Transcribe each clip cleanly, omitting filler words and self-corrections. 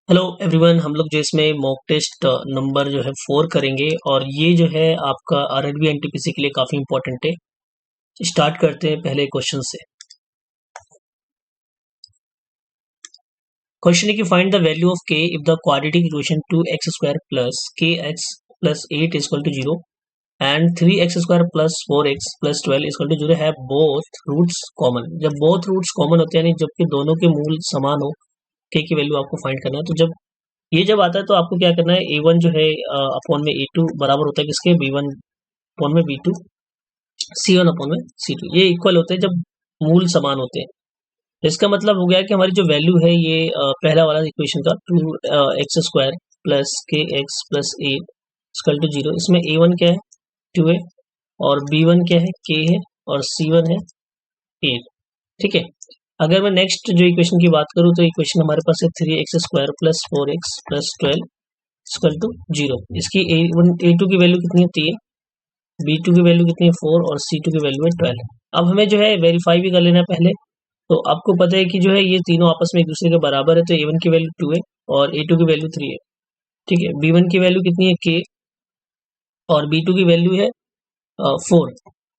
Hello everyone, हम लोग जो इसमें मॉक टेस्ट नंबर जो है 4 करेंगे और ये जो है आपका आरआरबी एनटीपीसी के लिए काफ़ी इंपॉर्टेंट है। स्टार्ट करते हैं पहले क्वेश्चन से। क्वेश्चन है कि find the value of K if the quadratic equation 2x² plus K x plus 8 equal to 0 and 3x² plus 4x plus 12 equal to 0 है बोथ रूट्स कॉमन। जब बोथ रूट्स कॉमन होते हैं यानी जबकि दोनों के मूल समान हो, के की वैल्यू आपको फाइंड करना है। तो जब ये जब आता है तो आपको क्या करना है, a1 जो है अपॉन में a2 बराबर होता है किसके, b1 अपॉन में b2, c1 अपॉन में c2। ये इक्वल होते हैं जब मूल समान होते हैं। तो इसका मतलब हो गया कि हमारी जो वैल्यू है ये पहला वाला इक्वेशन का 2x² plus K x plus 8 equal to 0, इसमें a1 क्या है 2 है और b1 क्या है k है और c1 है 8। ठीक है, अगर मैं नेक्स्ट जो इक्वेशन की बात करूं तो इक्वेशन हमारे पास है 3x² plus 4x plus 12 equal to 0। इसकी a2 की वैल्यू कितनी है 3, b2 की वैल्यू कितनी है 4 और c2 की वैल्यू है 12। अब हमें जो है वेरीफाई भी कर लेना है पहले। तो आपको पता है कि जो है ये तीनों आपस में एक दूसरे के बराबर है, तो a1 की वैल्यू 2 है और a2 की वैल्यू 3 है। ठीक है, b1 की वैल्यू कितनी है k और b2 की वैल्यू है 4।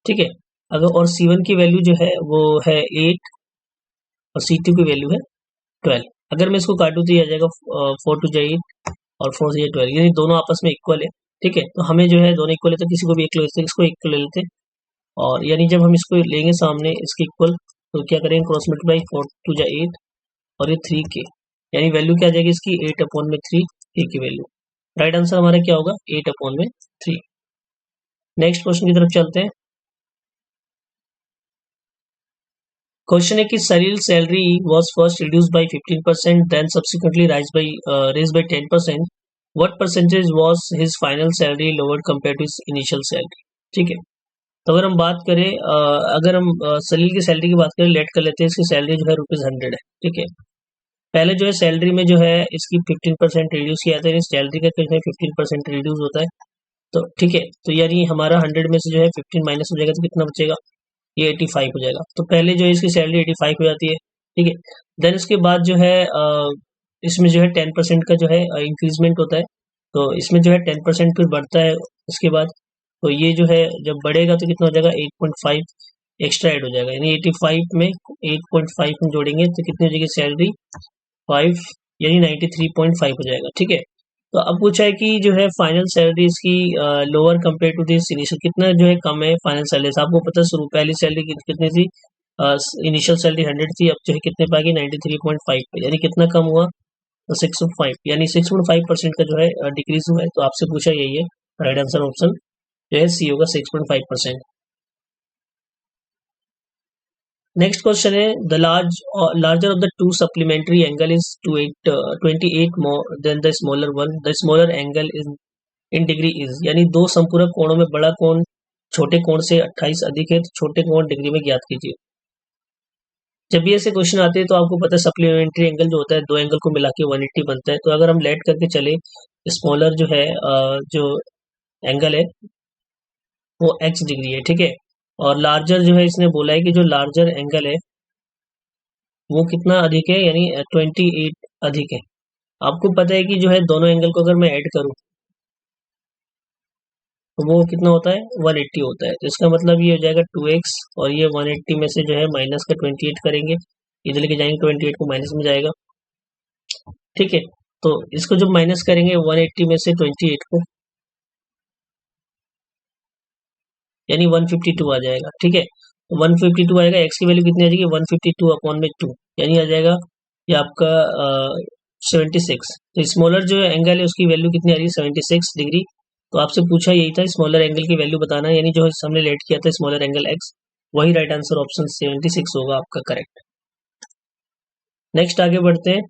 ठीक है, अगर और c1 की वैल्यू जो है वो है 8 और c2 की वैल्यू है 12। अगर मैं इसको काटूं तो ये आ जाएगा 4 टू 8 और 4 से 12, यानी दोनों आपस में इक्वल है। ठीक है, तो हमें जो है दोनों इक्वल है तो किसी को भी एक ले लेते हैं, इसको एक ले लेते हैं। और यानी जब हम इसको लेंगे सामने इसके इक्वल तो क्या करेंगे, क्रॉस मल्टीप्लाई 4 टू 8 और ये 3k, यानी वैल्यू क्या आ जाएगी इसकी 8 अपॉन में 3 k की वैल्यू। राइट आंसर हमारा क्या होगा 8 अपॉन में 3। नेक्स्ट क्वेश्चन की तरफ चलते हैं। क्वेश्चन है कि Salil salary was first reduced by 15% then subsequently raised by 10%, what percentage was his final salary lowered compare to his initial salary. ठीक है, तो अगर हम बात करें अगर हम सलील की सैलरी की बात करें, लेट कर लेते हैं इसकी सैलरी जो है ₹100 है। ठीक है, पहले जो है सैलरी में जो है इसकी 15% रिड्यूस किया था, सैलरी का कितना 15% रिड्यूस होता है। तो ठीक है, तो यानी हमारा 100 में से जो है 15 माइनस हो जाएगा तो कितना बचेगा, ये 85 हो जाएगा। तो पहले जो है इसकी सैलरी 85 हो जाती है। ठीक है, देन उसके बाद जो है इसमें जो है 10% का जो है इंक्रीजमेंट होता है। तो इसमें जो है 10% फिर बढ़ता है उसके बाद। तो ये जो है जब बढ़ेगा तो कितना हो जाएगा 8.5 एक्स्ट्रा ऐड हो जाएगा, यानी 85 में 8.5 हम जोड़ेंगे तो कितनी हो जाएगी सैलरी 5, यानी 93.5 हो जाएगा। ठीक है, तो अब पूछा है कि जो है फाइनल सैलरी इसकी lower compare to this initial, कितना जो है कम है फाइनल सैलरी से। आपको पता है शुरू पहली सैलरी कितनी थी, इनिशियल सैलरी 100 थी, अब जो है कितने पाएगी 93.5 पे, यानी कितना कम हुआ तो 6.5, यानी 6.5% का जो है डिक्रीज हुआ है। तो आपसे पूछा यही है, राइट आंसर ऑप्शन जो है सी होगा 6.5%। नेक्स्ट क्वेश्चन है the larger of the two supplementary angle is 28 more than the smaller one, the smaller angle in degree is, यानी दो संपूरक कोणों में बड़ा कोण छोटे कोण से 28 अधिक है तो छोटे कोण डिग्री में ज्ञात कीजिए। जब भी ऐसे क्वेश्चन आते हैं तो आपको पता है सप्लीमेंट्री एंगल जो होता है दो एंगल को मिला के 180 बनता है। तो अगर हम लेट करके चले, स्मॉलर जो है जो एंगल है वो x डिग्री है। ठीक है, और लार्जर जो है इसने बोला है कि जो लार्जर एंगल है वो कितना अधिक है, यानी 28 अधिक है। आपको पता है कि जो है दोनों एंगल को अगर मैं ऐड करूं तो वो कितना होता है 180 होता है। तो इसका मतलब ये हो जाएगा 2x और ये 180 में से जो है माइनस का 28 करेंगे, इधर लेके जाएंगे 28 को माइनस में जाएगा। ठीक है, तो इसको जब माइनस करेंगे 180 में से 28 को, यानी 152 आ जाएगा। ठीक है, तो 152 आएगा, x की वैल्यू कितनी आ जाएगी 152 अपॉन में 2, यानी आ जाएगा ये आपका 76। तो स्मॉलर जो एंगल है उसकी वैल्यू कितनी आ रही है 76 डिग्री। तो आपसे पूछा यही था स्मॉलर एंगल की वैल्यू बताना, यानी जो हमने लेट किया था स्मॉलर एंगल x, वही राइट आंसर ऑप्शन 76 होगा आपका करेक्ट। नेक्स्ट आगे बढ़ते हैं।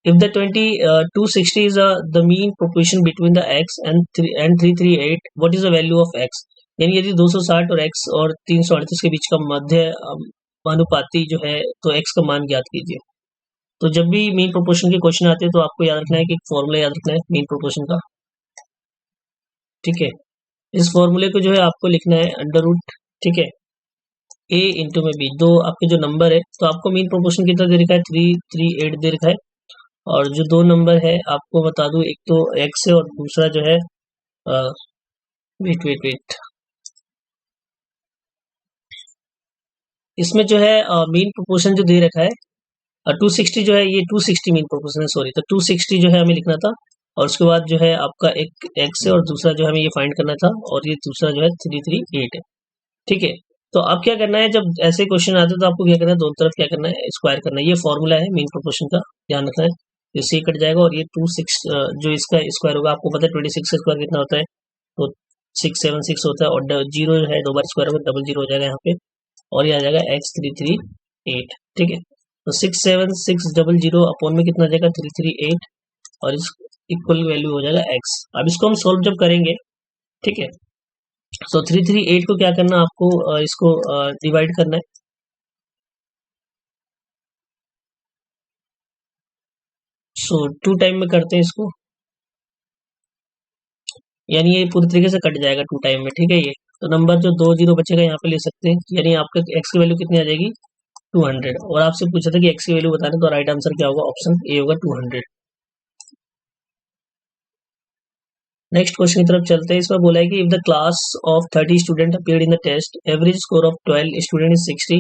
If the 260 is the mean proportion between the x and 338, what is the value of x? यानी यदि 260 और x और 338 के बीच का मध्य अनुपाती जो है तो x का मान ज्ञात कीजिए। तो जब भी मीन प्रोपोर्शन के क्वेश्चन आते हैं तो आपको याद रखना है कि एक फॉर्मूला याद रखना है मीन प्रोपोर्शन का। ठीक है, इस फॉर्मूले को जो है आपको लिखना है अंडर रूट, ठीक है, a इंटू में b, दो आपके जो नंबर है तो आपको मीन प्रोपोर्शन कितना दे रखा है 338 दे रखा है और जो दो नंबर है आपको बता दूं, एक तो x है और दूसरा जो है वेट वेट वेट, इसमें जो है मीन प्रोपोर्शन जो दे रखा है 260 जो है, ये 260 मीन प्रोपोर्शन है, सॉरी, तो 260 जो है हमें लिखना था। और उसके बाद जो है आपका एक x है और दूसरा जो हमें ये फाइंड करना था, और ये दूसरा जो है 338 है। ठीक है, तो अब क्या करना है, जब ऐसे क्वेश्चन आते हैं तो आपको क्या करना है, दोनों तरफ क्या करना है, स्क्वायर करना है। ये फॉर्मूला है मीन प्रोपोर्शन का, ध्यान रखना है। इससे कट जाएगा और ये 26 जो इसका स्क्वायर होगा, आपको पता है 26 का स्क्वायर कितना होता है, तो 676 होता है, और जीरो जो है दो बार स्क्वायर होगा, डबल जीरो हो जाएगा यहाँ पे, और ये आ जाएगा x338। ठीक है, तो 67600 अपॉन में कितना आ जाएगा 338, और इस इक्वल वैल्यू हो जाएगा x। अब इसको हम सॉल्व जब करेंगे, ठीक है, सो 338 को क्या करना, आपको इसको डिवाइड करना है। सो 2 टाइम में करते हैं इसको, यानी ये पूरी तरीके से कट जाएगा 2 टाइम में। ठीक है, ये तो नंबर जो 2 जीरो बचेगा यहाँ पे ले सकते हैं, यानी आपका x की वैल्यू कितनी आ जाएगी 200। और आपसे पूछा था कि x की वैल्यू बताना, तो राइट आंसर क्या होगा, ऑप्शन ए होगा 200। नेक्स्ट क्वेश्चन की तरफ चलते हैं। इसमें बोला है कि if the class of 30 student appeared in the test, average score of 12 student is 60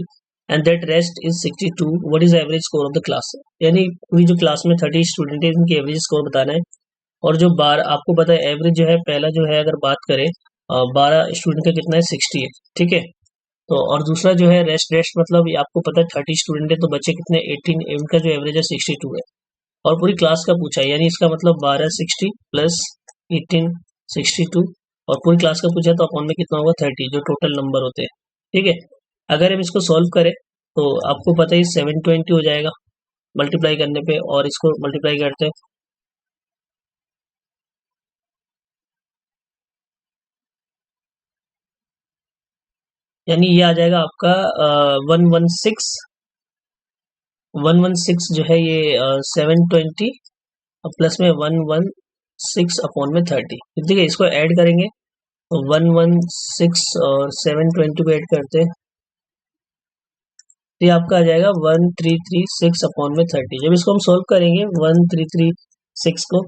and that rest is 62, what is average score of the class. यानी पूरी जो क्लास में 30 स्टूडेंट है, इनकी एवरेज स्कोर बताना है। और जो 12, आपको पता है एवरेज जो है, पहला जो है अगर बात करें 12 स्टूडेंट का कितना है 60 है। ठीक है, तो और दूसरा जो है रेस्ट, रेस्ट मतलब ये आपको पता है 30 स्टूडेंट है तो बच्चे कितने 18, इनका जो एवरेज है 62 है। और पूरी क्लास का पूछा है, यानी इसका मतलब 12 60 प्लस 18 62, और पूरी क्लास का पूछा तो अपॉन में कितना होगा 30, जो टोटल नंबर होते हैं। ठीक है, अगर हम इसको सॉल्व करें तो आपको पता है 720 हो जाएगा मल्टीप्लाई करने पे, और इसको मल्टीप्लाई करते हैं, यानी ये आ जाएगा आपका 116 जो है ये 720 और प्लस में 116 अपॉन में 30। ठीक है, इसको ऐड करेंगे तो 116 और 720 को ऐड करते हैं, तो ये आपका आ जाएगा 1336 अपॉन में 30। जब इसको हम सोल्व करेंगे 1336 को,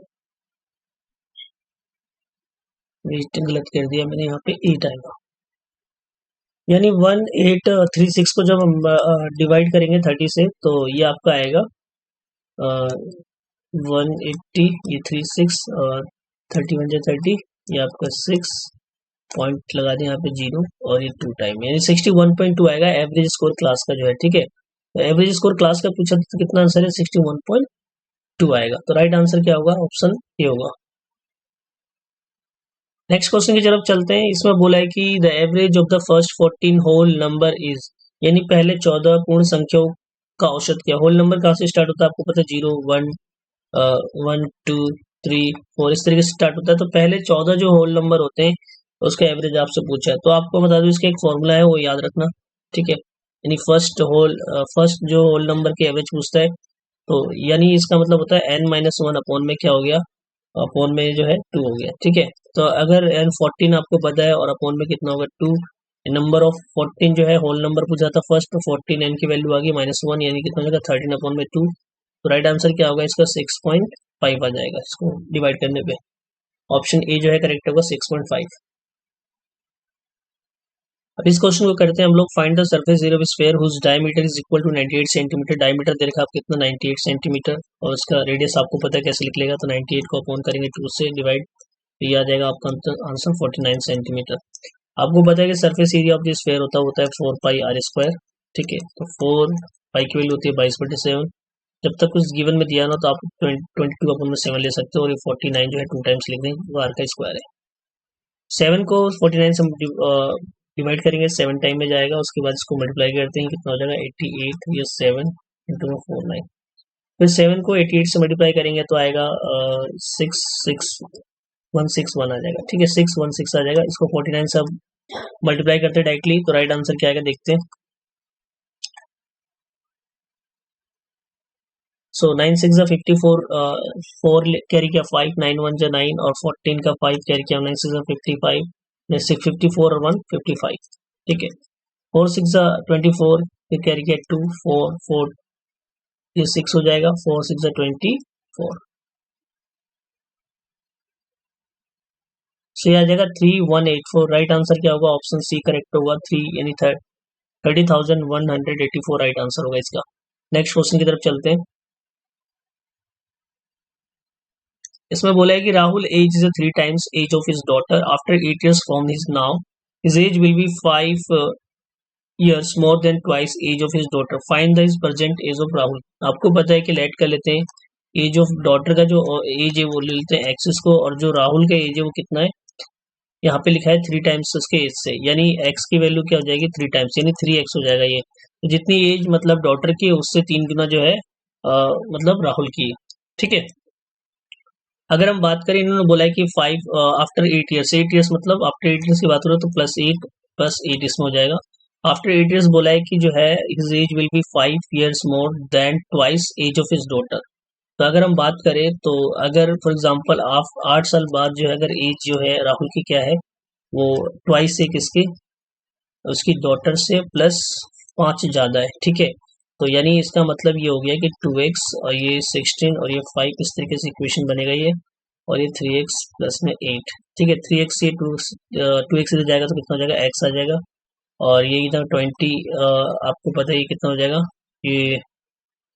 गलत कर दिया मैंने, यहाँ पे 8 आएगा, यानी 1836 को जब हम डिवाइड करेंगे 30 से, तो ये आपका आएगा 180, ये 36 और 31 जो 30, ये आपका 6 पॉइंट लगा दें यहाँ पे 0, और ये 2 टाइम, यानी 61.2 आएगा एवरेज स्कोर क्लास का जो है। ठीक है, तो एवरेज स्कोर क्लास का पूछा तो कितना आंसर है 61.2 आएगा, तो राइट आंसर क्या होगा, ऑप्शन ए होगा। नेक्स्ट क्वेश्चन की तरफ चलते हैं। इसमें बोला है कि the average of the first 14 whole number is, यानी पहले 14 पूर्ण संख्याओं का औसत क्या। होल नंबर कहाँ से स्टार्ट होता है, आपको पता है 0 1 1 2 3 4 इस तरीके से स्टार्ट होता है। तो पहले 14 जो होल नंबर होते हैं उसका एवरेज आपसे पूछा है, तो आपको बता दूं इसका एक फॉर्मूला है, वो याद रखना। ठीक है, यानी फर्स्ट जो होल नंबर की एवरेज पूछता है, तो यानी इसका मतलब होता है n-1 अपॉन में क्या हो गया, अपॉन में जो है 2 हो गया। ठीक है, तो अगर n14 आपको पता है और अपॉन में कितना होगा 2, नंबर ऑफ 14 जो है होल नंबर पूछा था फर्स्ट, तो 14 n की वैल्यू आ गई -1, यानी कितना हो जाएगा 13 अपॉन में 2। तो राइट आंसर क्या होगा इसका 6.5 आ जाएगा इसको डिवाइड करने पे, ऑप्शन ए जो है करेक्ट होगा 6.5। अब इस क्वेश्चन को करते हैं हम लोग। Find the surface area of sphere whose diameter is equal to 98 centimetre. Diameter दे रखा है आप कितना 98 सेंटीमीटर, और इसका रेडियस आपको पता है कैसे लिख लेगा, तो 98 को अपॉन करेंगे 2 से डिवाइड, तो ये आ जाएगा आपका आंसर 49 सेंटीमीटर। आपको पता है कि surface area of the sphere होता है 4 पाई आर स्क्वायर। ठीक है, तो 4 पाई की वैल्यू होती है 22/7। जब तक कुछ गिवन में दिया ना तो आप 22 अपॉन में 7 ले सकते हो, और ये 49 जो है 2 टाइम्स लिख दें, वो आर का स्क्वायर है। 7 को 49 से डिवाइड करेंगे 7 टाइम में जाएगा, उसके बाद इसको मल्टीप्लाई करते हैं, कितना हो जाएगा 88, ये 7 इंटू 49, फिर 7 को 88 से मल्टीप्लाई करेंगे तो आएगा 66161 आ जाएगा। ठीक है, 616 आ जाएगा। इसको 49 से अब मल्टीप्लाई करते हैं डायरेक्टली, तो राइट आंसर क्या आएगा देखते हैं। सो 9 6 जा 54, 4 कैरी किया 5, 9 1 जा 9, और 14 का 5 कैरी किया, 9 6 जा 55, 54 और 1 55। ठीक है, 4 6 जा 24, फिर कैरी किया 2 4 4, ये 6 हो जाएगा, 4 6 जा 20, 4। सो ये आ जाएगा 3184। राइट आंसर क्या होगा? ऑप्शन सी करेक्ट होगा। 3 यानी 30,184 राइट आंसर होगा इसका। नेक्स्ट क्वेश्चन की तरफ चलते हैं। इसमें बोला है कि Rahul age is 3 times age of his daughter after 8 years from his now his age will be 5 years more than twice age of his daughter, find the present age of Rahul. आपको पता है कि लेट कर लेते हैं, एज ऑफ डॉटर का जो as है वो ले लेते हैं एक्सिस को, और जो राहुल का एज है वो कितना है, यहाँ पे लिखा है 3 टाइम्स उसके एज से, यानी एक्स की वैल्यू क्या हो जाएगी 3 टाइम्स, यानी 3x हो जाएगा ये। तो जितनी एज मतलब डॉटर की है उससे 3 गुना जो है मतलब राहुल की, ठीक है। अगर हम बात करें, इन्होंने बोला है कि 5 आफ्टर 8 years, 8 years मतलब आफ्टर 8 years की बात हो रही है तो +8 इसमें हो जाएगा। आफ्टर 8 years बोला है कि जो है his age will be 5 years more than twice age of his daughter. तो अगर हम बात करें तो अगर फॉर एग्जांपल आप 8 साल बाद जो है अगर एज जो है राहुल की क्या है, वो ट्वाइस है किसकी, उसकी डॉटर से +5 ज़्यादा है, ठीक है। तो यानी इसका मतलब ये हो गया कि 2x और ये 16 और ये 5, इस तरीके से इक्वेशन बनेगा ये, और ये 3x प्लस में 8, ठीक है। 3x से 2x इधर जाएगा तो कितना हो जाएगा, x आ जाएगा, और ये इधर 20 आपको पता है ये कितना हो जाएगा, ये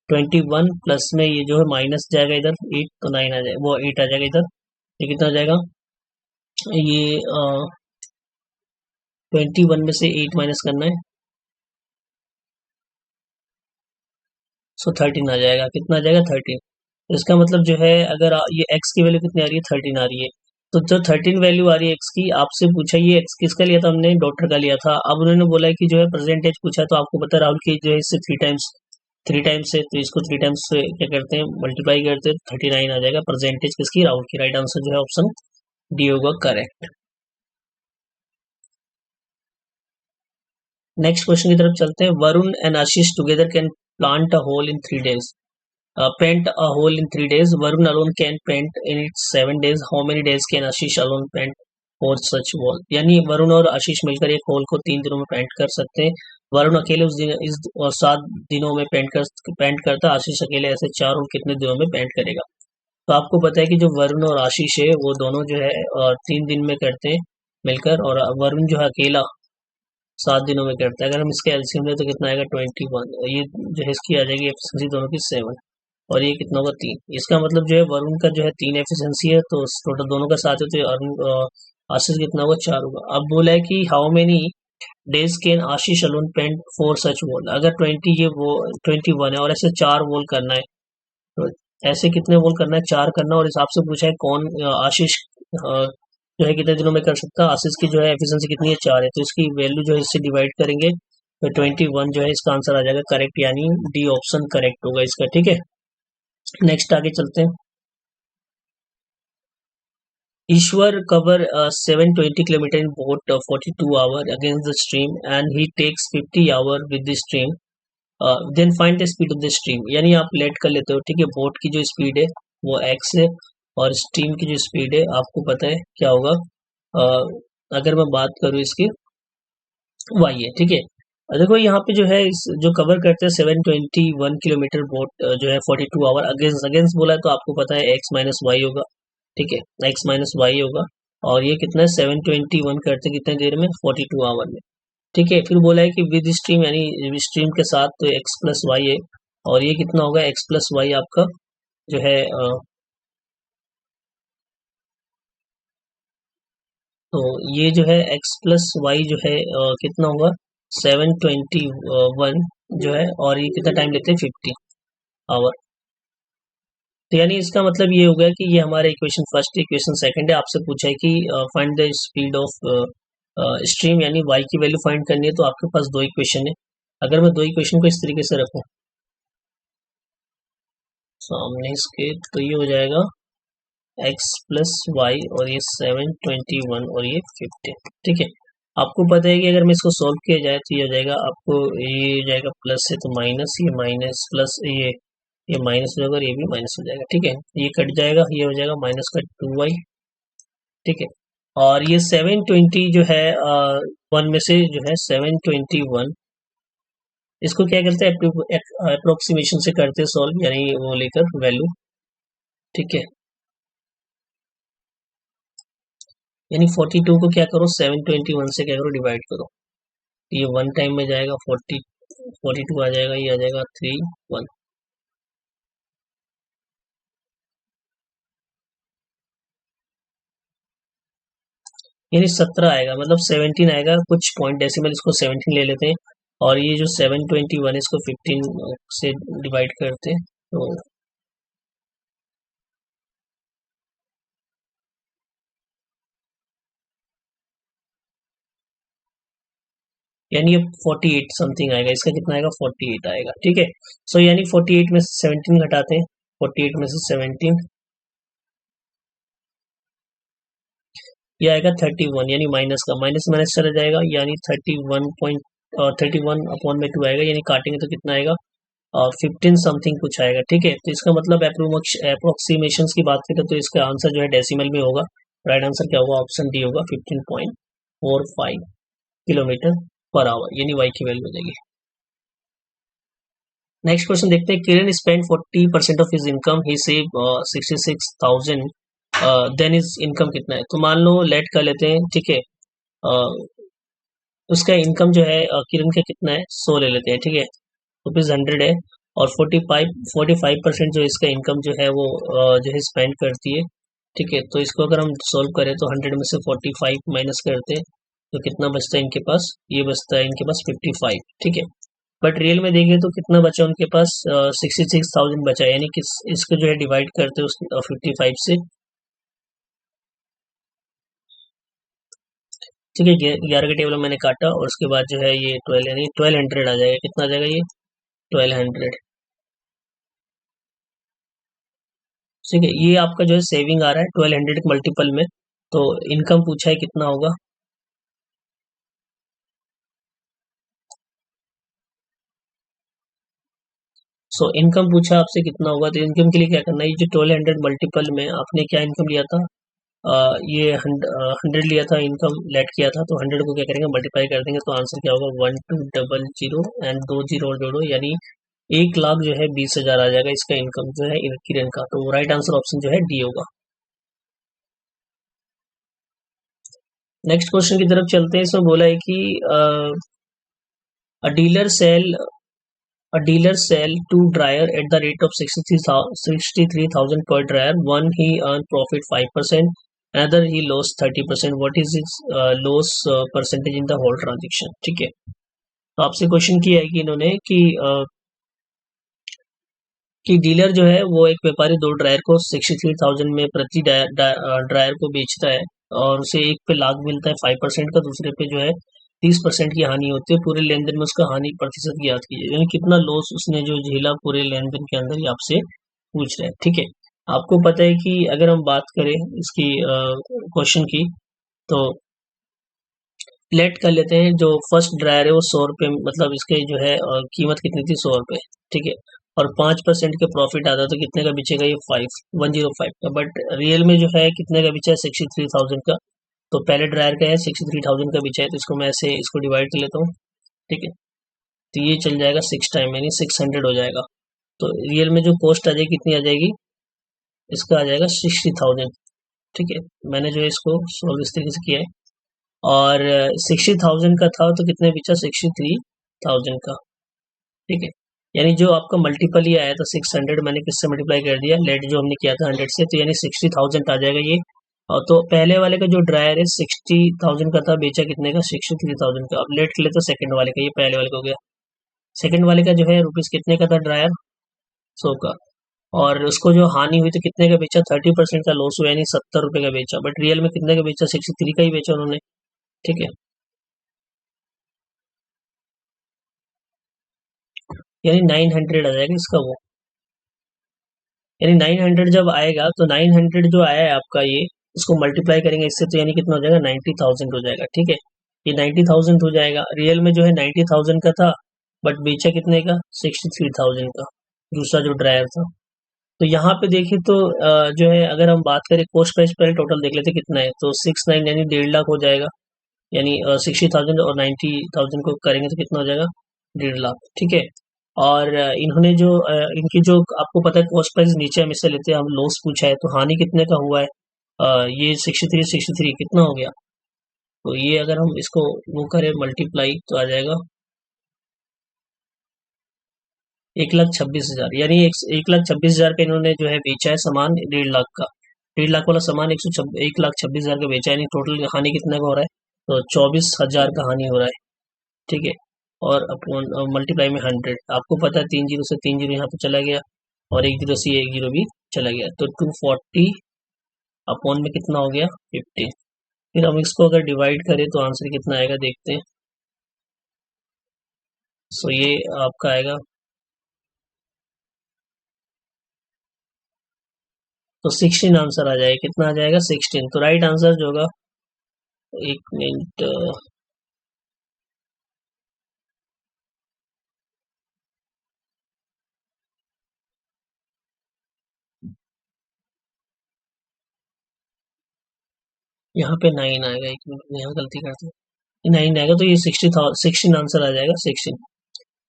21 प्लस में ये जो है माइनस जाएगा इधर 8, तो 9 आ जाएगा, वो 8 आ जाएगा इधर, ये कितना हो जाएगा, ये 21 में से 8 माइनस करना है, सो 13 आ जाएगा। कितना आ जाएगा, 13। तो इसका मतलब जो है अगर ये x की वैल्यू कितनी आ रही है, 13 आ रही है। तो जो 13 वैल्यू आ रही है x की, आपसे पूछा ये x किसका लिया था हमने, डॉटर का लिया था। अब उन्होंने बोला है कि जो है परसेंटेज पूछा, तो आपको पता है राहुल की जो है इससे 3 टाइम्स है, तो इसको 3 टाइम्स से क्या करते हैं, मल्टीप्लाई करते हैं, 39 आ जाएगा परसेंटेज किसकी, राहुल की। राइट आंसर जो है ऑप्शन डी होगा करेक्ट। नेक्स्ट क्वेश्चन की तरफ चलते हैं। Varun and Ashish together can plant a hole in 3 days, paint a hole in 3 days. Varun alone can paint in its 7 days. How many days can Ashish alone paint for such wall? यानी वरुण और आशीष मिलकर एक whole को 3 दिनों में paint कर सकते हैं। वरुण अकेले उस दिन इस 7 दिनों में पेंट करता, आशीष अकेले ऐसे 4 होल कितने दिनों में पेंट करेगा। तो आपको पता है कि जो वरुण और आशीष है वो दोनों जो है 3 दिन में करते हैं मिलकर, और वरुण जो है अकेला 7 दिनों में करता है। अगर हम इसके एलसीएम लें तो कितना आएगा, 21, और ये जो है इसकी आ जाएगी एफिशिएंसी दोनों की 7, और ये कितना होगा, 3। इसका मतलब जो है वरुण का जो है 3 एफिशिएंसी है, तो टोटल दोनों का 7 है, तो आशीष कितना होगा, 4 होगा। अब बोला है कि how many days can Ashish alone paint for such wall. अगर 20 ये वो 21 है और ऐसे 4 वॉल करना है, तो ऐसे कितने वॉल करना है, 4 करना, और हिसाब से पूछा है कौन आशीष जो है कितने दिनों में कर सकता है। आशीष की जो है एफिशिएंसी कितनी है, 4 है, तो इसकी वैल्यू जो है इससे डिवाइड करेंगे तो 21 जो है इसका आंसर आ जाएगा करेक्ट, यानी डी ऑप्शन करेक्ट होगा इसका, ठीक है। नेक्स्ट आगे चलते हैं। ईश्वर cover 720 kilometer in boat 42 hour against the stream and he takes 50 hour with the stream, then find the speed of the stream। यानी आप लेट कर लेते हो, ठीक है। बोट की जो स्पीड है वो x है, और स्ट्रीम की जो स्पीड है आपको पता है क्या होगा, अगर मैं बात करूँ इसकी y है, ठीक है। देखो यहाँ पे जो है इस जो कवर करते हैं 721 किलोमीटर बोट जो है 42 आवर अगेंस्ट बोला है, तो आपको पता है x माइनस वाई होगा, ठीक है, x माइनस वाई होगा, और ये कितना है 721 करते कितने देर में, 42 आवर में, ठीक है। फिर बोला है कि विद स्ट्रीम यानी स्ट्रीम के साथ तो x प्लस वाई है, और ये कितना होगा, x प्लस वाई आपका जो है तो ये जो है x प्लस वाई जो है कितना होगा, 721 जो है, और ये कितना टाइम लेते हैं, 50 आवर। तो यानी इसका मतलब ये हो गया कि ये हमारा इक्वेशन फर्स्ट, इक्वेशन सेकंड है। आपसे पूछा है कि find the speed of stream, यानी y की वैल्यू फाइंड करनी है, तो आपके पास 2 इक्वेशन है। अगर मैं 2 इक्वेशन को इस तरीके से रखूं सामने इसके, तो ये हो जाएगा x प्लस वाई, और ये 721 और ये 50, ठीक है। आपको पता है कि अगर मैं इसको सॉल्व किया जाए तो ये हो जाएगा, आपको ये हो जाएगा प्लस है तो माइनस, ये माइनस प्लस, ये माइनस हो जाएगा और ये भी माइनस हो जाएगा, ठीक है। ये कट जाएगा, ये हो जाएगा माइनस का 2y, ठीक है। और ये 720 जो है 1 में से जो है 721, इसको क्या करते हैं, अप्रोक्सीमेशन से करते हैं सॉल्व, यानी वो लेकर वैल्यू, ठीक है, यानी 42 को क्या करो 721 से क्या करो डिवाइड करो, ये वन टाइम में जाएगा 42 आ जाएगा, ये आ जाएगा 3 1, यानी 17 आएगा, मतलब 17 आएगा, कुछ पॉइंट डेसिमल इसको 17 ले लेते हैं, और ये जो 721 इसको 15 से डिवाइड करते हैं, तो यानी ये 48 समथिंग आएगा, इसका कितना आएगा 48 आएगा, ठीक है। सो यानी 48 में से 17 घटाते हैं, 48 में से 17 ये आएगा 31, यानी माइनस का माइनस माइनस चला जाएगा, यानी 31 में 2 आएगा, यानी काटेंगे तो कितना आएगा 15 समथिंग कुछ आएगा, ठीक है। तो इसका मतलब अप्रोक्सीमेशन की बात करें तो इसका आंसर जो है डेसिमल में होगा, राइट आंसर क्या होगा, ऑप्शन डी होगा 15.45 किलोमीटर पर आवर, यानी वाई की वैल्यू हो जाएगी। नेक्स्ट क्वेश्चन देखते हैं, Kiran spend 40% of his income, he save 66,000, then is income कितना है, तो मान लो लेट कर लेते हैं, ठीक है। उसका इनकम जो है किरण का कितना है 100 ले लेते हैं, ठीक है, ₹100 है, और 45% जो इसका इनकम जो है वो जो है स्पेंड करती है, ठीक है। तो इसको अगर हम सॉल्व करें तो 100 में से 45 माइनस करते हैं तो कितना बचता है इनके पास, ये बचता है इनके पास 55, ठीक है। बट रियल में देखें तो कितना बचा उनके पास 66,000 बचा, यानी कि इसको जो है डिवाइड करते हैं उस 55 से, ठीक है। 11 का टेबल मैंने काटा, और उसके बाद जो है ये 12, यानी 1200 आ जाएगा, कितना आ जाएगा ये 1200, ठीक है। ये आपका जो है सेविंग आ रहा है 1200 के मल्टीपल में, तो इनकम पूछा है कितना होगा, सो इनकम पूछा आपसे कितना होगा, तो इनकम के लिए क्या करना है, ये जो 1200 मल्टीपल में आपने क्या इनकम लिया था, ये 100 लिया था, इनकम लेट किया था, तो 100 को क्या करेंगे मल्टीप्लाई कर देंगे, तो आंसर क्या होगा 1200 एंड 2 जीरो और जोड़ो, यानी 1,00,000 जो है 20,000 आ जाएगा इसका इनकम जो है किरण का, तो राइट आंसर ऑप्शन जो है डी होगा। नेक्स्ट क्वेश्चन की तरफ चलते हैं, इसमें बोला है कि a dealer sell A dealer sell two dryer at the rate of 63,000 per dryer. One he earned profit 5%, another he lost 30%. What is his loss percentage in the whole transaction? ठीक है, तो आपसे क्वेश्चन किया है कि इन्होंने कि dealer जो है वो एक व्यापारी दो ड्रायर को 63,000 में प्रति ड्रायर को बेचता है, और उसे एक पे लाभ मिलता है 5% का, दूसरे पे जो है 30% की हानि होती है, पूरे लेन देन में उसका हानि प्रतिशत ज्ञात कीजिए, यानी कितना लॉस उसने जो झेला पूरे लेन देन के अंदर, ये आपसे पूछ रहे हैं, ठीक है। आपको पता है कि अगर हम बात करें इसकी क्वेश्चन की, तो लेट कर लेते हैं जो फर्स्ट ड्रायर है वो 100 रुपये, मतलब इसके जो है कीमत कितनी थी 100 रुपये, ठीक है, और 5% के प्रॉफिट आता है तो कितने का बिचेगा ये 105 का, बट रियल में जो है कितने का बिचा है 63,000 का, तो पहले ड्रायर का है 63,000 का बिचा है, तो इसको मैं ऐसे इसको डिवाइड कर लेता हूँ, ठीक है। तो ये चल जाएगा 6 टाइम, यानी 600 हो जाएगा, तो रियल में जो कॉस्ट आ जाएगी कितनी आ जाएगी, इसका आ जाएगा 60,000, ठीक है। मैंने जो है इसको सोल्व इस तरीके से किया है, और 60,000 का था तो कितने बिचा 63,000 का, ठीक है। यानी जो आपका मल्टीपल ही आया था 600, मैंने किससे मल्टीप्लाई कर दिया, लेट जो हमने किया था 100 से, तो यानी 60,000 आ जाएगा ये, और तो पहले वाले का जो ड्रायर है 60,000 का था, बेचा कितने का 63,000 का, अब लेट कर ले तो सेकंड वाले का, ये पहले वाले का हो गया, सेकंड वाले का जो है रुपीज कितने का था ड्रायर 100 का, और उसको जो हानि हुई तो कितने का बेचा 30% का लॉस हुआ, यानी 70 रुपये का बेचा, बट रियल में कितने का बेचा 63 का ही बेचा उन्होंने, ठीक है। यानी 900 आ जाएगा इसका वो, यानी 900 जब आएगा तो 900 जो आया है आपका ये, इसको मल्टीप्लाई करेंगे इससे, तो यानी कितना हो जाएगा 90,000 हो जाएगा, ठीक है। ये 90,000 हो जाएगा, रियल में जो है 90,000 का था, बट बेचा कितने का 63,000 का, दूसरा जो ड्रायर था। तो यहाँ पे देखिए तो जो है अगर हम बात करें कॉस्ट प्राइस पहले टोटल देख लेते कितना है, तो 69 यानी 1.5 लाख हो जाएगा, यानी 60,000 और 90,000 को करेंगे तो कितना हो जाएगा 1.5 लाख, ठीक है। और इन्होंने जो इनकी जो आपको पता है कॉस्ट प्राइस नीचे हम इससे लेते हैं, हम लॉस पूछा है तो हानि कितने का हुआ है, ये 63 कितना हो गया, तो ये अगर हम इसको वो करें मल्टीप्लाई तो आ जाएगा 1,26,000, यानी 1,26,000 का इन्होंने जो है बेचा है सामान 1.5 लाख का, 1.5 लाख वाला सामान 1,26,000 का बेचा है, यानी टोटल हानि कितने का हो रहा है, तो 24,000 का हानि हो रहा है, ठीक है। और अपॉन मल्टीप्लाई में 100, आपको पता है 3 जीरो से 3 जीरो यहाँ पे चला गया और 1 जीरो से 1 जीरो भी चला गया, तो 240 अपॉन में कितना हो गया 50। फिर हम इसको अगर डिवाइड करें तो आंसर कितना आएगा देखते हैं। सो ये आपका आएगा, तो 16 आंसर आ जाएगा, कितना आ जाएगा 16, तो राइट आंसर जो होगा, एक मिनट, यहाँ पे 9 आएगा, एक मिनट यहाँ गलती करते हैं, 9 आएगा तो ये 16 आंसर आ जाएगा 16,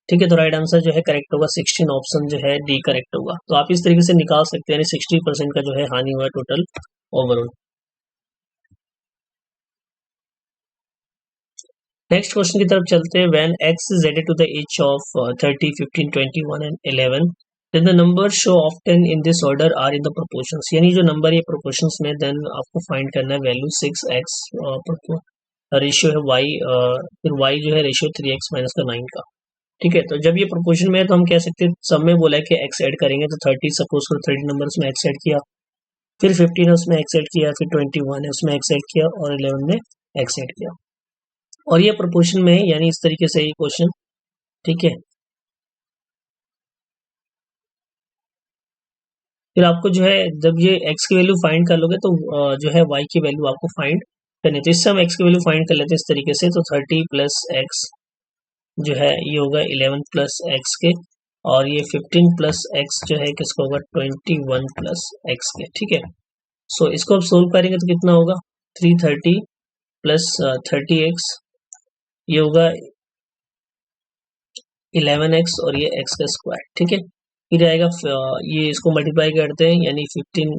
ठीक है। तो राइट आंसर जो है करेक्ट होगा 16, ऑप्शन जो है डी करेक्ट होगा। तो आप इस तरीके से निकाल सकते हैं, यानी 60% का जो है हानि हुआ टोटल ओवरऑल। नेक्स्ट क्वेश्चन की तरफ चलते हैं। When x is added to the each of 30, 15, 21 and 11, then the numbers show often in this order are in the proportions, यानी जो नंबर ये proportions में, then आपको फाइंड करना है वैल्यू 6x रेशियो है y, फिर y जो है रेशियो 3x माइनस का 9 का, ठीक है। तो जब ये प्रोपोर्शन में है तो हम कह सकते हैं, सब में बोला है कि x ऐड करेंगे, तो 30 सपोज करो 30 नंबर उसमें x ऐड किया, फिर 15 है उसमें x ऐड किया, फिर 21 है उसमें x ऐड किया और 11 में x ऐड किया, और ये प्रोपोर्शन में है, यानी इस तरीके से ये क्वेश्चन, ठीक है। फिर आपको जो है जब ये x की वैल्यू फाइंड कर लोगे तो जो है y की वैल्यू आपको फाइंड करनी है, तो इससे हम x की वैल्यू फाइंड कर लेते हैं इस तरीके से, तो 30 प्लस x जो है ये होगा 11 प्लस एक्स के, और ये 15 प्लस एक्स जो है किसका होगा 21 प्लस एक्स के, ठीक है। सो इसको अब सोल्व करेंगे तो कितना होगा 330 प्लस 30x, ये होगा 11x और ये x का स्क्वायर, ठीक है। फिर आएगा ये इसको मल्टीप्लाई करते हैं, यानी 15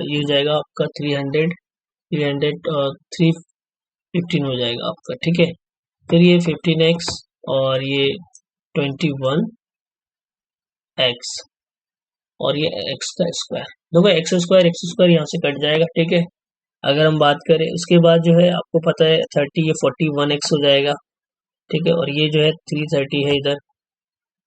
ये हो जाएगा आपका 315 हो जाएगा आपका, ठीक है। फिर ये 15x और ये 21x और ये x का स्क्वायर, देखो एक्स स्क्वायर यहाँ से कट जाएगा, ठीक है। अगर हम बात करें उसके बाद जो है आपको पता है 30 ये 41x हो जाएगा, ठीक है, और ये जो है 330 है इधर।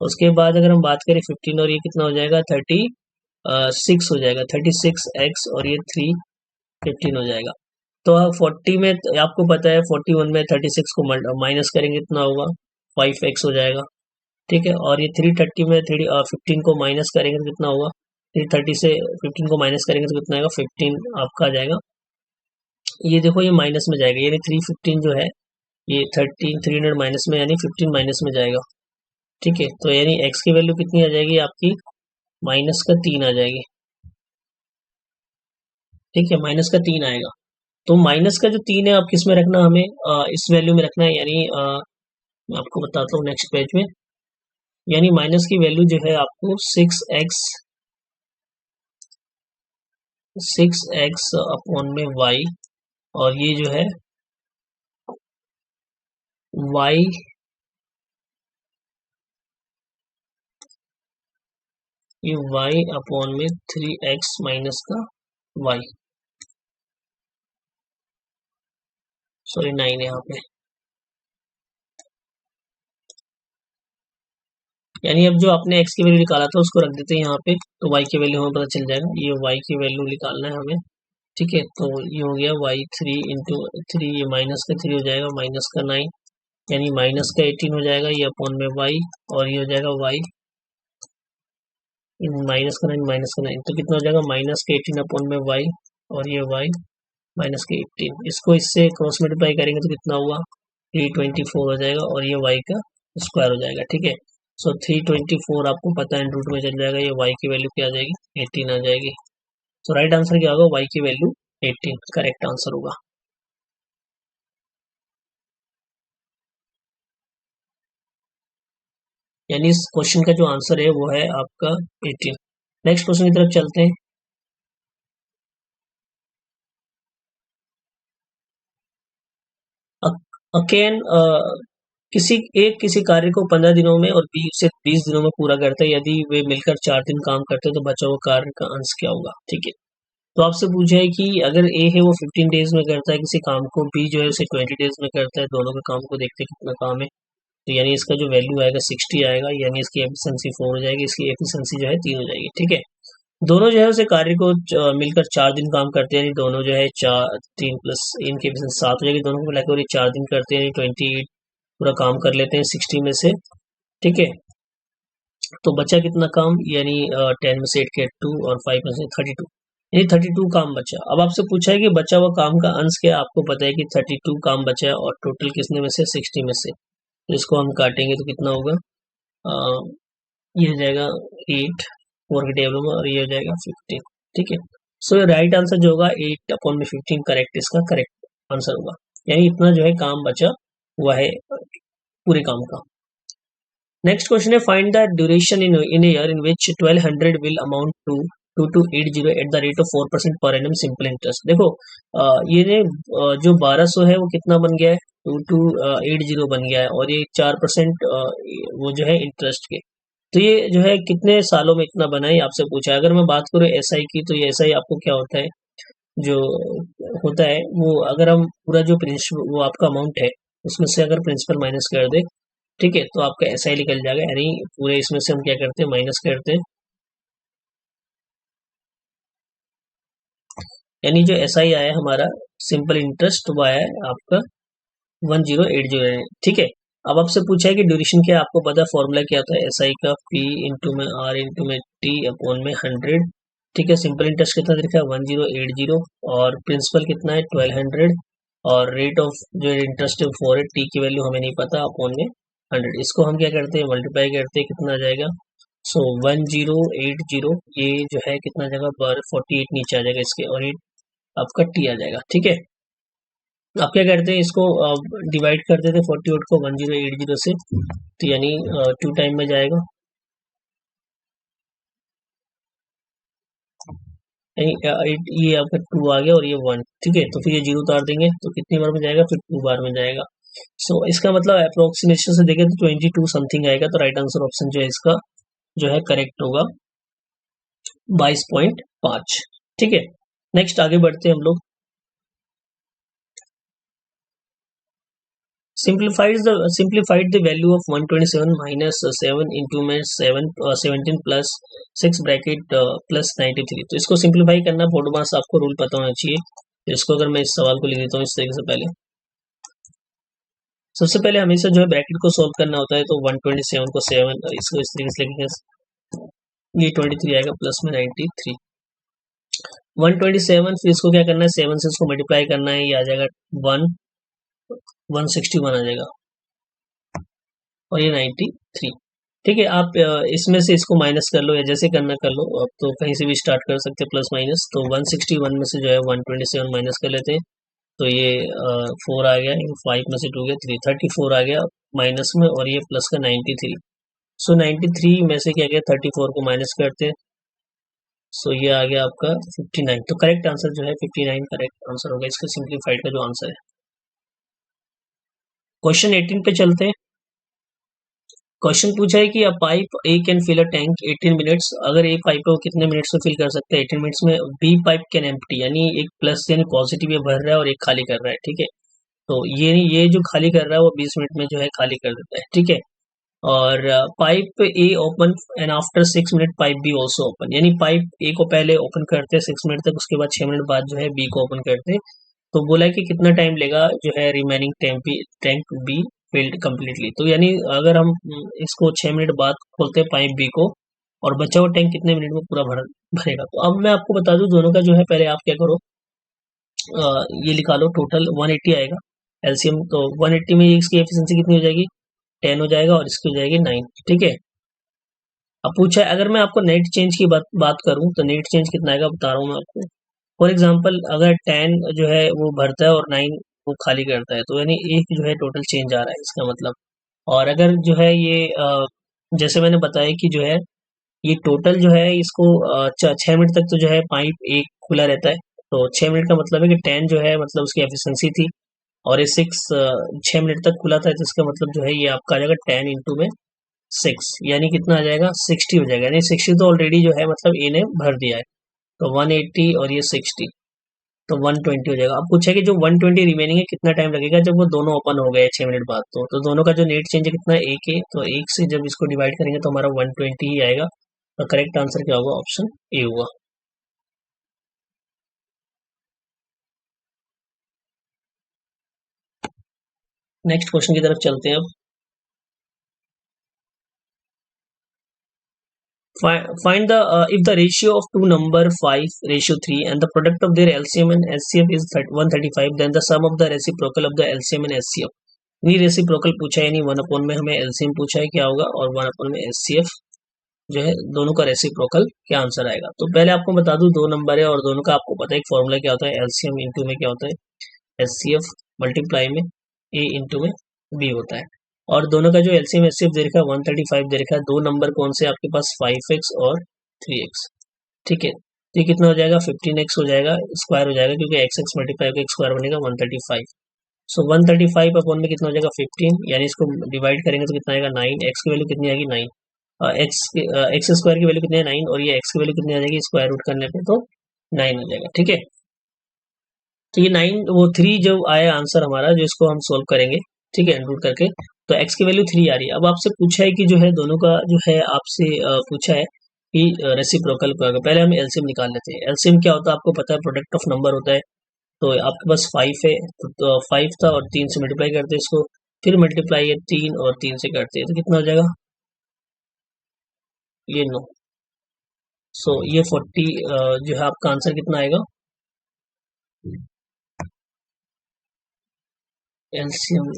उसके बाद अगर हम बात करें 15 और ये कितना हो जाएगा 36 हो जाएगा, 36x और ये 315 हो जाएगा। तो आप 40 में आपको पता है 41 में 36 को माइनस करेंगे कितना होगा 5x हो जाएगा, ठीक है। और ये 330 में 15 को माइनस करेंगे तो कितना होगा, 330 से 15 को माइनस करेंगे तो कितना आएगा 15 आपका आ जाएगा, ये देखो ये माइनस में जाएगा, यानी 315 जो है ये 300 माइनस में, यानी 15 माइनस में जाएगा, ठीक है। तो यानी x की वैल्यू कितनी आ जाएगी आपकी माइनस का 3 आ जाएगी, ठीक है, माइनस का 3 आएगा। तो माइनस का जो 3 है आप किस में रखना, हमें इस वैल्यू में रखना है, यानी मैं आपको बताता हूँ नेक्स्ट पेज में, यानी माइनस की वैल्यू जो है आपको 6x अपॉन में y, और ये जो है y, ये y अपॉन में 3x माइनस का y, सॉरी 9 है यहाँ पे, यानी अब जो आपने x की वैल्यू निकाला था उसको रख देते हैं यहाँ पे, तो y की वैल्यू हमें पता चल जाएगा, ये y की वैल्यू निकालना है हमें, ठीक है। तो ये हो गया y3 इंटू 3, ये माइनस का 3 हो जाएगा माइनस का 9, यानी माइनस का 18 हो जाएगा, ये अपॉन में y, और ये हो जाएगा y माइनस का 9 माइनस का 9, तो कितना हो जाएगा माइनस का 18 अपॉन में y, और ये y माइनस के 18, इसको इससे क्रॉस मल्टीप्लाई करेंगे तो कितना हुआ 324 हो जाएगा, और ये y का स्क्वायर हो जाएगा, ठीक है। सो 324 आपको पता है रूट में चल जाएगा, ये y की वैल्यू क्या आ जाएगी 18 आ जाएगी। सो राइट आंसर क्या होगा y की वैल्यू 18 करेक्ट आंसर होगा। यानी इस क्वेश्चन का जो आंसर है वो है आपका 18। नेक्स्ट क्वेश्चन की तरफ चलते हैं। अकेन किसी कार्य को 15 दिनों में और बी उसे 20 दिनों में पूरा करता है। यदि वे मिलकर 4 दिन काम करते हैं तो बचा हुआ कार्य का अंश क्या होगा? ठीक है, तो आपसे पूछा है कि अगर ए है वो 15 डेज में करता है किसी काम को, बी जो है उसे 20 डेज में करता है, दोनों के काम को देखते हैं कितना काम है। तो यानी इसका जो वैल्यू आएगा 60 आएगा, यानी इसकी एफिशिएंसी 4 हो जाएगी, इसकी एफिशिएंसी जो है 3 हो जाएगी। ठीक है, दोनों जो है उसे कार्य को मिलकर 4 दिन काम करते हैं, यानी दोनों जो है 4 3 प्लस इनकी एफिशिएंसी 7 हो जाएगी, दोनों को मिलाकर और ये 4 दिन करते हैं, यानी 28 पूरा काम कर लेते हैं 60 में से। ठीक है, तो बचा कितना काम, यानी 10 में से 8 के 2 और 5 में से 32, यानी 32 काम बचा। अब आपसे पूछा है कि बचा हुआ काम का अंश क्या है। आपको पता है कि 32 काम बचा है और टोटल कितने में से, 60 में से। तो इसको हम काटेंगे तो कितना होगा, अ, ये हो जाएगा 8 4 के टेबल में, और ये हो जाएगा 15। ठीक है, सो राइट आंसर जो होगा 8/15 करेक्ट, इसका करेक्ट आंसर होगा। यानी इतना जो है काम बचा हुआ है पूरे काम का। नेक्स्ट क्वेश्चन है, find the duration in a year in which 1200 will amount to 2280 at the rate of 4% per annum simple interest. देखो ये ने जो 1200 है वो कितना बन गया है, 2280 बन गया है, और ये 4% वो जो है इंटरेस्ट के। तो ये जो है कितने सालों में इतना बना है, आपसे पूछा है। अगर मैं बात करूँ एसआई की, तो ये एसआई आपको क्या होता है, जो होता है वो, अगर हम पूरा जो प्रिंसिपल वो आपका अमाउंट है उसमें से अगर प्रिंसिपल माइनस कर दे, ठीक है, तो आपका एसआई निकल जाएगा। यानी पूरे इसमें से हम क्या करते हैं, माइनस करते हैं, यानी जो एसआई आया है हमारा सिंपल इंटरेस्ट, वो आया है आपका 1080। ठीक है, अब आपसे पूछा है कि ड्यूरेशन क्या है। आपको पता है फॉर्मूला क्या था एसआई का, पी इंटू में आर इंटू में टी अपॉन में 100। ठीक है, सिंपल इंटरेस्ट कितना दिखा है 1080, और प्रिंसिपल कितना है 1200, और रेट ऑफ जो इंटरेस्ट है 4 है, टी की वैल्यू हमें नहीं पता, अपॉन में 100। इसको हम क्या करते हैं, मल्टीप्लाई करते हैं, कितना आ जाएगा, सो 1080, ये जो है कितना जगह पर 48 नीचे आ जाएगा इसके, और ये आपका टी आ जाएगा। ठीक है, आप क्या करते हैं, इसको डिवाइड कर देते हैं 48 को 1080 से, तो यानी 2 टाइम में जाएगा, यानी ये आपका 2 आ गया और ये 1। ठीक है, तो फिर ये 0 उतार देंगे तो कितनी बार में जाएगा, फिर 2 बार में जाएगा। सो इसका मतलब अप्रोक्सीमेशन से देखें तो 22 समथिंग आएगा। तो राइट आंसर ऑप्शन जो है इसका जो है करेक्ट होगा 22.5। ठीक है, नेक्स्ट आगे बढ़ते हैं हम लोग। Simplified the value of 127 minus 7 into में 17 plus 6 ब्रैकेट प्लस 93। तो इसको सिंप्लीफाई करना, पॉडमास आपको रूल पता होना चाहिए। तो इसको अगर मैं इस सवाल को लिख देता हूँ इस तरीके से, पहले सबसे पहले हमेशा जो है ब्रैकेट को सोल्व करना होता है। तो 127 को 7, इसको इस तरीके से लिखेंगे, ये 23 आएगा प्लस में 93। 127, फिर इसको क्या करना है, 7 से इसको मल्टीप्लाई करना है, ये आ जाएगा 161 आ जाएगा, और ये 93। ठीक है, आप इसमें से इसको माइनस कर लो, या जैसे करना कर लो। अब तो कहीं से भी स्टार्ट कर सकते हैं प्लस माइनस। तो 161 में से जो है 127 माइनस कर लेते हैं, तो ये 4 आ गया, 5 में से 2 गया 3, 34 आ गया माइनस में, और ये प्लस का 93। सो 93 में से क्या गया, 34 को माइनस करते हैं, सो ये आ गया आपका 59। तो करेक्ट आंसर जो है 59 करेक्ट आंसर होगा इसका सिंप्लीफाइड का जो आंसर है। क्वेश्चन 18 पे चलते हैं। क्वेश्चन पूछा है कि a pipe A can fill a tank 18 minutes. अगर एक पाइप है वो कितने मिनट्स में फिल कर सकते हैं 18 मिनट्स में। बी पाइप कैन एम्प्टी, यानी एक प्लस यानी पॉजिटिव ये भर रहा है और एक खाली कर रहा है। ठीक है, तो ये जो खाली कर रहा है वो 20 मिनट में जो है खाली कर देता है। ठीक है, और pipe A open and after 6 minute pipe B also open, यानी पाइप ए को पहले ओपन करते हैं 6 मिनट तक, उसके बाद 6 मिनट बाद जो है बी को ओपन करते हैं। तो बोला है कि कितना टाइम लेगा जो है remaining tank be filled completely. तो यानी अगर हम इसको 6 मिनट बाद खोलते हैं पाइप बी को, और बचा हुआ टैंक कितने मिनट में पूरा भरेगा। तो अब मैं आपको बता दूं दोनों का जो है, पहले आप क्या करो, ये लिखा लो, टोटल 180 आएगा एलसीएम। तो 180 में इसकी एफिशिएंसी कितनी हो जाएगी, 10 हो जाएगा, और इसकी हो जाएगी 9। ठीक है, अब पूछा है अगर मैं आपको नेट चेंज की बात करूं, तो नेट चेंज कितना आएगा बता रहा हूं मैं आपको। फॉर एग्जांपल अगर 10 जो है वो भरता है और 9 वो खाली करता है, तो यानी एक जो है टोटल चेंज आ रहा है इसका मतलब। और अगर जो है ये जैसे मैंने बताया कि जो है ये टोटल जो है इसको 6 मिनट तक तो जो है पाइप एक खुला रहता है, तो 6 मिनट का मतलब है कि 10 जो है मतलब उसकी एफिशिएंसी थी, और ये 6 मिनट तक खुला था, तो इसका मतलब जो है ये आपका आ जाएगा 10 इंटू में 6, यानी कितना आ जाएगा 60 हो जाएगा, यानी 60 तो ऑलरेडी जो है मतलब ए ने भर दिया है, तो 180 और ये 60, तो 120 हो जाएगा। अब पूछा है कि जो 120 रिमेनिंग है कितना टाइम लगेगा जब वो दोनों ओपन हो गए 6 मिनट बाद, तो दोनों का जो नेट चेंज है कितना है, एक है, तो एक से जब इसको डिवाइड करेंगे तो हमारा 120 ही आएगा। तो करेक्ट आंसर क्या होगा, ऑप्शन ए होगा। नेक्स्ट क्वेश्चन की तरफ चलते हैं अब। Find the if the ratio of two number 5:3 and the product of their LCM and SCF is 135, then the sum of the reciprocal of the LCM and SCF। नहीं reciprocal पूछा है, नहीं one upon में हमें LCM पूछा है क्या होगा, और वन अपॉन में एचसीएफ जो है दोनों का रेसिप्रोकल क्या आंसर आएगा। तो पहले आपको बता दूं दो नंबर है और दोनों का आपको पता है एक फॉर्मूला क्या होता है, एलसीएम इंटू में क्या होता है एचसीएफ मल्टीप्लाई में ए इंटू में बी होता है, और दोनों का जो एलसीएम एचसीएफ दे रखा है 135 दे रखा है। दो नंबर कौन से आपके पास 5x और 3x, ठीक है, तो ये कितना हो जाएगा 15x हो जाएगा, स्क्वायर हो जाएगा क्योंकि एक्स एक्स मल्टीप्लाई होकर स्क्वायर बनेगा 135। सो 135 अपॉन में कितना हो जाएगा 15, यानी इसको डिवाइड करेंगे तो कितना आएगा 9, एक्स की वैल्यू कितनी आएगी 9, एक्स स्क्वायर की वैल्यू कितनी है 9, और ये एक्स की वैल्यू कितनी आ जाएगी स्क्वायर रूट करने पे तो 9 हो जाएगा, ठीक है। तो ये 9 वो 3 जो आया आंसर हमारा जो इसको हम सोल्व करेंगे, ठीक है, रूट करके, तो एक्स की वैल्यू 3 आ रही है। अब आपसे पूछा है कि जो है दोनों का जो है आपसे पूछा है कि रेसिप्रोकल का, पहले हम एलसीएम निकाल लेते हैं। एलसीएम क्या होता है आपको पता है, प्रोडक्ट ऑफ नंबर होता है, तो आपके पास 5 है, तो 5 था और 3 से मल्टीप्लाई करते हैं इसको, फिर मल्टीप्लाई है 3 और 3 से करते हैं तो कितना हो जाएगा, ये 9। सो ये 40 जो है आपका आंसर कितना आएगा, एलसीएम।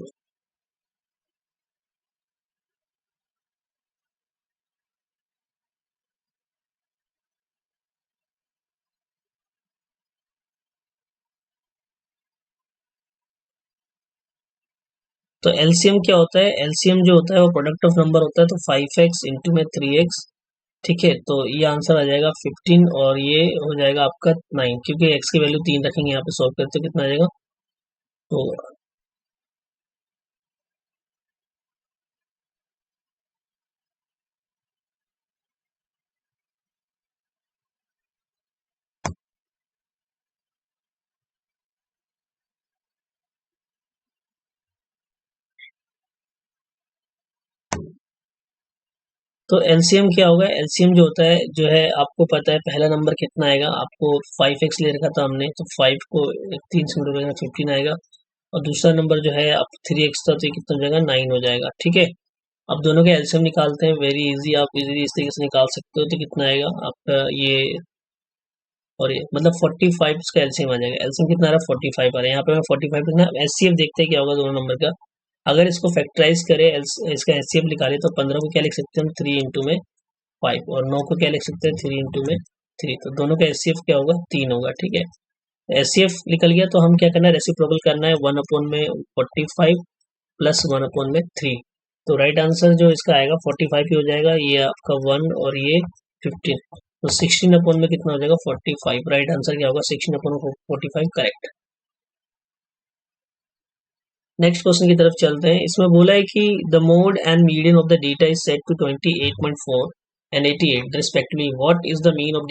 तो एलसीएम क्या होता है, एलसीएम जो होता है वो प्रोडक्ट ऑफ नंबर होता है, तो 5x इंटू में 3x, ठीक है, तो ये आंसर आ जाएगा 15 और ये हो जाएगा आपका 9, क्योंकि x की वैल्यू 3 रखेंगे यहाँ पे सॉल्व करते कितना आ जाएगा, तो तो एलसीएम क्या होगा, एलसीएम जो होता है जो है आपको पता है पहला नंबर कितना आएगा, आपको 5x ले रखा था हमने, तो 5 को 3 से मल्टीप्लाई 15 आएगा, और दूसरा नंबर जो है आप 3x था तो ये कितना हो जाएगा 9 हो जाएगा, ठीक है। अब दोनों के एलसीएम निकालते हैं, वेरी इजी, आप इजीली इस तरीके से निकाल सकते हो, तो कितना आएगा आपका ये, और ये मतलब 45 इसका एलसीएम आ जाएगा, एलसीएम कितना आ रहा है 45 आ रहा है, यहाँ पे मैं 45 कितना, एचसीएफ देखते हैं क्या होगा दोनों नंबर का। अगर इसको फैक्टराइज करें इसका एचसीएफ निकाले तो 15 को क्या लिख सकते हैं हम 3 इंटू में 5, और 9 को क्या लिख सकते हैं 3 इंटू में 3, तो दोनों का एचसीएफ क्या होगा 3 होगा, ठीक है। एचसीएफ निकल गया तो हम क्या करना है, रेसिप्रोकल करना है, 1 अपॉन में 45 प्लस 1 अपॉन में 3, तो राइट आंसर जो इसका आएगा 45 ही हो जाएगा, ये आपका 1 और ये 15, तो 16 अपॉन में कितना हो जाएगा 45, राइट आंसर क्या होगा 16 अपॉन 45, करेक्ट। नेक्स्ट क्वेश्चन की तरफ चलते हैं। इसमें बोला है कि the mode and median of the data is set to 28.4 and 88 respectively, what is the mean of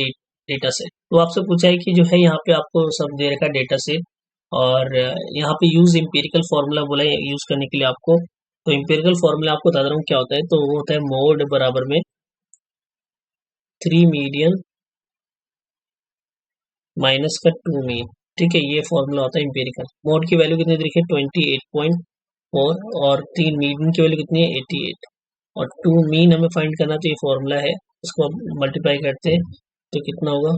data set. तो आपसे पूछा है कि जो है यहाँ पे आपको सब दे रखा है डेटा सेट, और यहाँ पे यूज इम्पेरिकल फॉर्मूला बोला है यूज करने के लिए आपको, तो इम्पेरिकल फॉर्मूला आपको बता रहा हूँ क्या होता है, तो वो होता है मोड बराबर में 3 मीडियन माइनस का 2 मीन, ठीक है, ये फॉर्मूला होता है इम्पेरिकल। मोड की वैल्यू कितनी देखिए 28.4, और 3 मीडियन की वैल्यू कितनी है 88, और 2 मीन हमें फाइंड करना, तो ये फॉर्मूला है, इसको मल्टीप्लाई करते हैं तो कितना होगा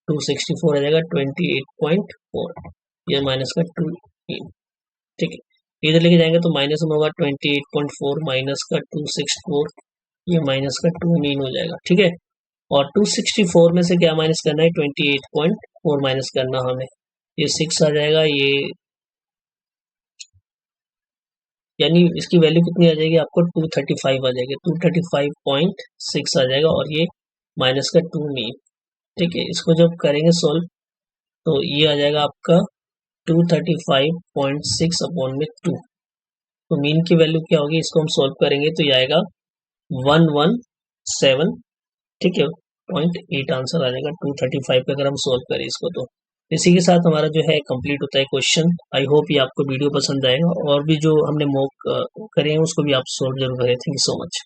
264 आ जाएगा 28.4, ये माइनस का 2 मीन, ठीक है, इधर लेके जाएंगे तो माइनस में होगा 28.4 माइनस का 264, ये माइनस का 2 मीन हो जाएगा, ठीक है। और 264 में से क्या माइनस करना है 28.4 माइनस करना हमें, ये 6 आ जाएगा, यानी इसकी वैल्यू कितनी आ जाएगी आपको 235 आ जाएगी, 235.6 आ जाएगा और ये माइनस का 2 मीन। ठीक है, इसको जब करेंगे सोल्व तो ये आ जाएगा आपका 235.6 अपॉन में 2। तो मीन की वैल्यू क्या होगी, इसको हम सोल्व करेंगे तो ये आएगा 117, ठीक है, 0.8 आंसर आ जाएगा 235 पे अगर हम सोल्व करें इसको। तो इसी के साथ हमारा जो है कंप्लीट होता है क्वेश्चन। आई होप ये आपको वीडियो पसंद आएगा और भी जो हमने मॉक करे हैं उसको भी आप सोल्व जरूर करें। Thank you so much.